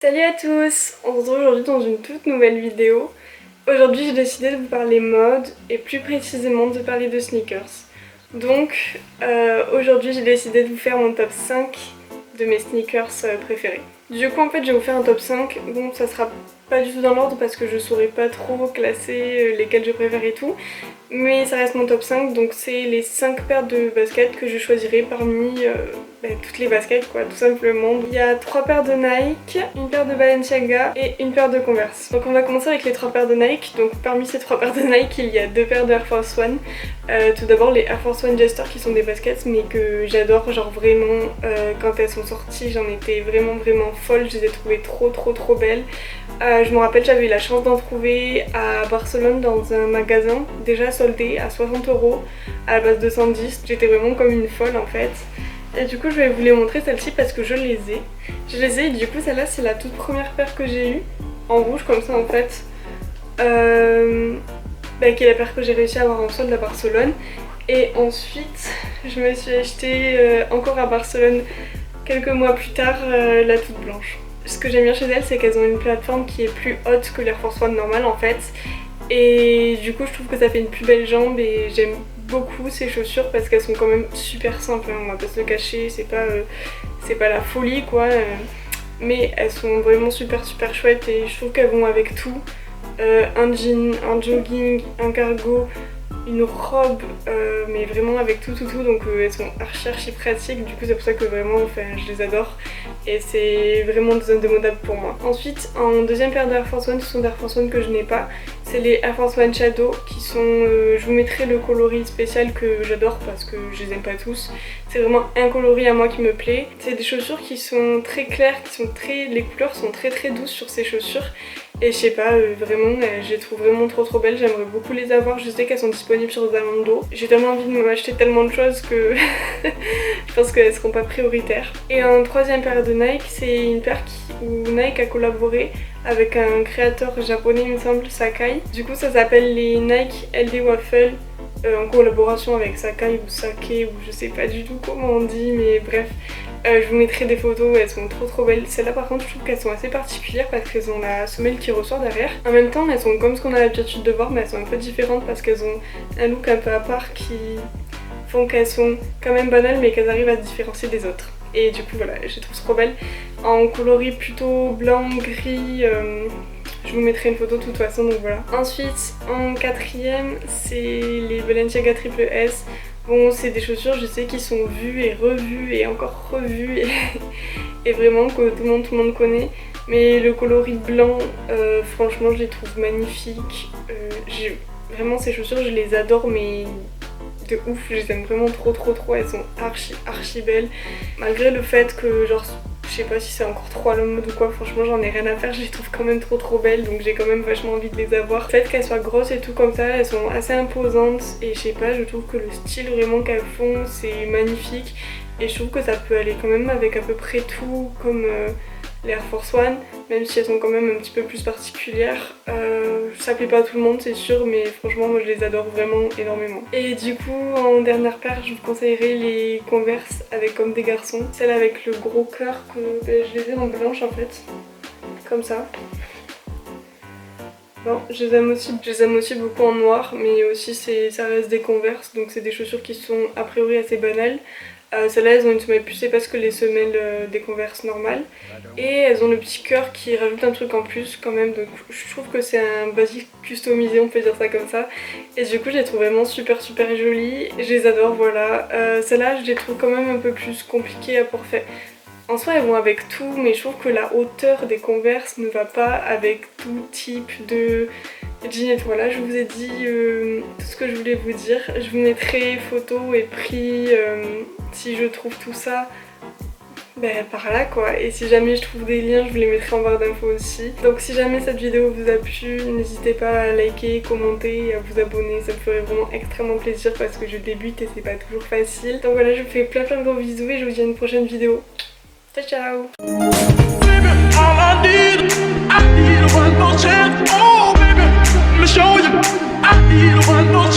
Salut à tous! On se retrouve aujourd'hui dans une toute nouvelle vidéo. Aujourd'hui j'ai décidé de vous parler mode et plus précisément de parler de sneakers. Donc aujourd'hui j'ai décidé de vous faire mon top 5 de mes sneakers préférés. Du coup en fait je vais vous faire un top 5, bon ça sera pas du tout dans l'ordre parce que je saurais pas trop classer lesquels je préfère et tout. Mais ça reste mon top 5, donc c'est les 5 paires de baskets que je choisirai parmi toutes les baskets quoi, tout simplement. Il y a 3 paires de Nike, une paire de Balenciaga et une paire de Converse. Donc on va commencer avec les 3 paires de Nike. Donc parmi ces 3 paires de Nike, il y a 2 paires de Air Force One. Tout d'abord les Air Force One Jester qui sont des baskets mais que j'adore, genre vraiment quand elles sont sorties j'en étais vraiment folle, je les ai trouvées trop belles. Je me rappelle j'avais eu la chance d'en trouver à Barcelone dans un magasin déjà soldé à 60 € à la base de 110, j'étais vraiment comme une folle en fait. Et du coup je vais vous les montrer celle-ci parce que je les ai. Je les ai et du coup celle-là c'est la toute première paire que j'ai eue, en rouge comme ça en fait. Qui est la paire que j'ai réussi à avoir en solde à Barcelone. Et ensuite je me suis acheté encore à Barcelone quelques mois plus tard la toute blanche. Ce que j'aime bien chez elles c'est qu'elles ont une plateforme qui est plus haute que l'Air Force One normale en fait. Et du coup je trouve que ça fait une plus belle jambe et j'aime beaucoup ces chaussures parce qu'elles sont quand même super simples, hein, on va pas se le cacher, c'est pas la folie quoi. Mais elles sont vraiment super chouettes et je trouve qu'elles vont avec tout. Un jean, un jogging, un cargo, une robe, mais vraiment avec tout donc elles sont archi pratiques, du coup c'est pour ça que vraiment je les adore et c'est vraiment indémodable pour moi. Ensuite en deuxième paire d'Air Force One, ce sont des Air Force One que je n'ai pas, c'est les Air Force One Shadow qui sont, je vous mettrai le coloris spécial que j'adore parce que je les aime pas tous, c'est vraiment un coloris à moi qui me plaît. C'est des chaussures qui sont très claires, les couleurs sont très douces sur ces chaussures. Et je sais pas, vraiment, je les trouve vraiment trop belles, j'aimerais beaucoup les avoir, je sais qu'elles sont disponibles sur Zalando. J'ai tellement envie de m'acheter tellement de choses que je pense qu'elles seront pas prioritaires. Et en troisième paire de Nike, c'est une paire où Nike a collaboré avec un créateur japonais il me semble, Sacai. Du coup ça s'appelle les Nike LD Waffle. En collaboration avec Sacai ou Sake ou je sais pas du tout comment on dit mais bref. Je vous mettrai des photos, elles sont trop belles. Celles-là par contre je trouve qu'elles sont assez particulières parce qu'elles ont la semelle qui ressort derrière. En même temps elles sont comme ce qu'on a l'habitude de voir mais elles sont un peu différentes parce qu'elles ont un look un peu à part qui font qu'elles sont quand même banales mais qu'elles arrivent à se différencier des autres. Et du coup voilà, je les trouve trop belles. En coloris plutôt blanc, gris, je vous mettrai une photo de toute façon donc voilà. Ensuite en quatrième c'est les Balenciaga Triple S. Bon c'est des chaussures je sais qui sont vues et revues et encore revues et vraiment que tout le monde connaît. Mais le coloris blanc franchement je les trouve magnifiques. Vraiment ces chaussures je les adore mais de ouf, je les aime vraiment trop, elles sont archi belles. Malgré le fait que genre je sais pas si c'est encore trop à la mode ou quoi, franchement j'en ai rien à faire, je les trouve quand même trop belles donc j'ai quand même vachement envie de les avoir. Le fait qu'elles soient grosses et tout comme ça, elles sont assez imposantes et je sais pas, je trouve que le style vraiment qu'elles font c'est magnifique et je trouve que ça peut aller quand même avec à peu près tout comme les Air Force One, même si elles sont quand même un petit peu plus particulières. Ça plaît pas à tout le monde c'est sûr mais franchement moi je les adore vraiment énormément. Et du coup en dernière paire je vous conseillerais les Converse avec comme des garçons. Celle avec le gros cœur que je les ai en blanche en fait, comme ça. Bon, je les aime aussi beaucoup en noir mais aussi ça reste des Converse donc c'est des chaussures qui sont a priori assez banales. Celles-là elles ont une semelle pucée parce que les semelles des Converse normales et elles ont le petit cœur qui rajoute un truc en plus quand même donc je trouve que c'est un basique customisé, on peut dire ça comme ça et du coup je les trouve vraiment super jolies, je les adore voilà. Celles-là je les trouve quand même un peu plus compliquées à porter. En soi elles vont avec tout mais je trouve que la hauteur des Converse ne va pas avec tout type de jean et voilà, je vous ai dit tout ce que je voulais vous dire. Je vous mettrai photos et prix si je trouve tout ça par là quoi. Et si jamais je trouve des liens je vous les mettrai en barre d'infos aussi. Donc si jamais cette vidéo vous a plu, n'hésitez pas à liker, commenter et à vous abonner. Ça me ferait vraiment extrêmement plaisir parce que je débute et c'est pas toujours facile. Donc voilà, je vous fais plein de gros bisous et je vous dis à une prochaine vidéo. Ciao ciao. Show you I need one more